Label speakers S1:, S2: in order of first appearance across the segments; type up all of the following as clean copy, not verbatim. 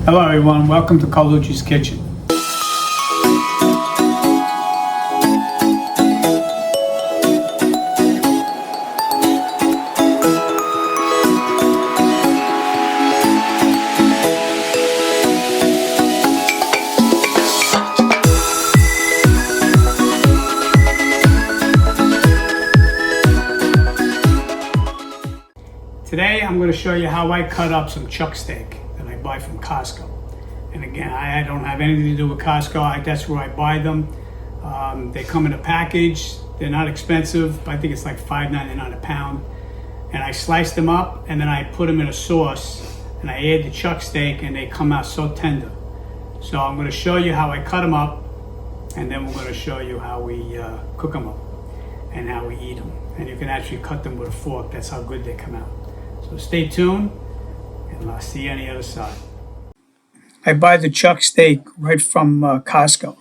S1: Hello everyone, welcome to Carlucci's Kitchen. Today I'm going to show you how I cut up some chuck steak that I buy from Costco. And again, I don't have anything to do with Costco. That's where I buy them. They come in a package. They're not expensive. I think it's like $5.99 a pound. And I slice them up and then I put them in a sauce and I add the chuck steak and they come out so tender. So I'm going to show you how I cut them up, and then we're going to show you how we cook them up and how we eat them. And you can actually cut them with a fork. That's how good they come out. So stay tuned, and I'll see you on the other side. I buy the chuck steak right from Costco.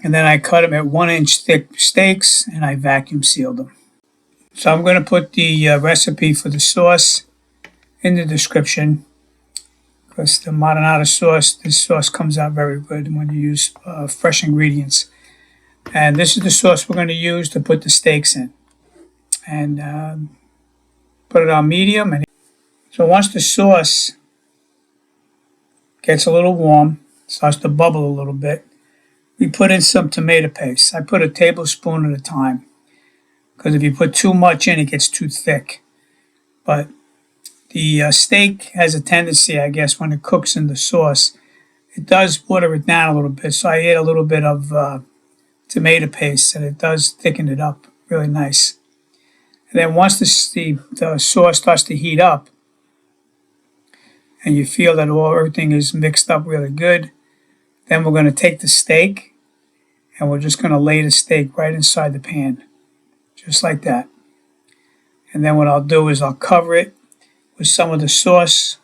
S1: And then I cut them at 1-inch thick steaks, and I vacuum sealed them. So I'm going to put the recipe for the sauce in the description, because the marinara sauce, this sauce comes out very good when you use fresh ingredients. And this is the sauce we're going to use to put the steaks in. And put it on medium. And so once the sauce gets a little warm, starts to bubble a little bit, we put in some tomato paste. I put a tablespoon at a time, because if you put too much in, it gets too thick. But the steak has a tendency, I guess, when it cooks in the sauce, it does water it down a little bit. So I add a little bit of tomato paste, and it does thicken it up really nice. And then once the sauce starts to heat up and you feel that everything is mixed up really good, then we're going to take the steak and we're just going to lay the steak right inside the pan, just like that. And then what I'll do is I'll cover it with some of the sauce.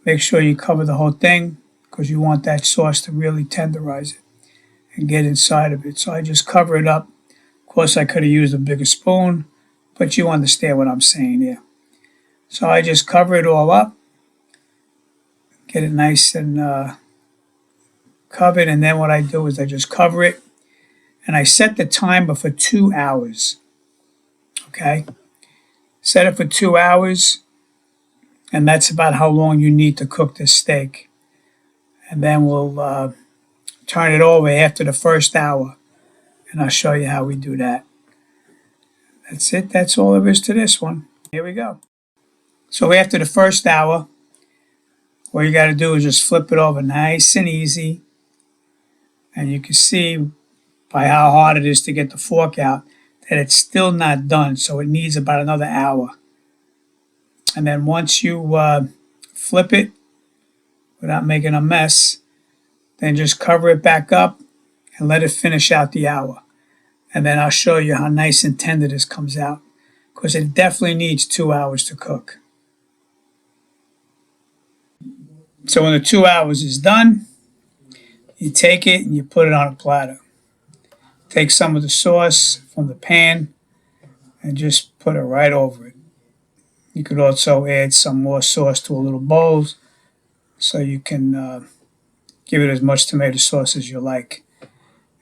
S1: Make sure you cover the whole thing, because you want that sauce to really tenderize it and get inside of it. So I just cover it up. Of course, I could have used a bigger spoon, but you understand what I'm saying here. So I just cover it all up, get it nice and covered, and then what I do is I just cover it, and I set the timer for 2 hours. Okay? Set it for 2 hours, and that's about how long you need to cook this steak. And then we'll turn it over after the first hour, and I'll show you how we do that. That's it. That's all there is to this one. Here we go. So after the first hour, all you got to do is just flip it over nice and easy. And you can see by how hard it is to get the fork out that it's still not done. So it needs about another hour. And then once you flip it without making a mess, then just cover it back up and let it finish out the hour. And then I'll show you how nice and tender this comes out, because it definitely needs 2 hours to cook. So when the 2 hours is done, you take it and you put it on a platter. Take some of the sauce from the pan and just put it right over it. You could also add some more sauce to a little bowl, so you can give it as much tomato sauce as you like.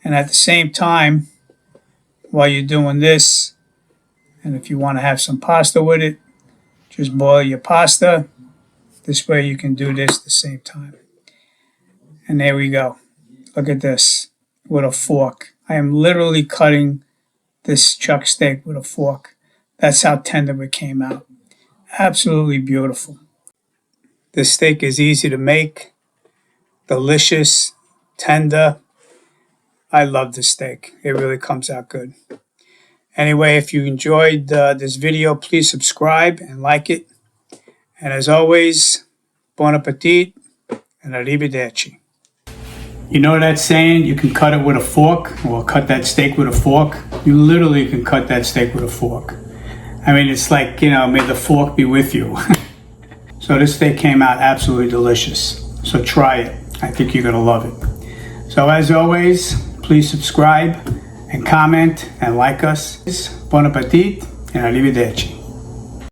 S1: And at the same time, while you're doing this, and if you want to have some pasta with it, just boil your pasta. This way you can do this at the same time. And there we go. Look at this with a fork. I am literally cutting this chuck steak with a fork. That's how tender it came out. Absolutely beautiful. This steak is easy to make, delicious, tender. I love this steak. It really comes out good. Anyway, if you enjoyed this video, please subscribe and like it. And as always, bon appetit and arrivederci. You know that saying, you can cut it with a fork, or cut that steak with a fork? You literally can cut that steak with a fork. I mean, it's like, may the fork be with you. So this steak came out absolutely delicious. So try it. I think you're going to love it. So as always, please subscribe and comment and like us. Bon appetit and arrivederci.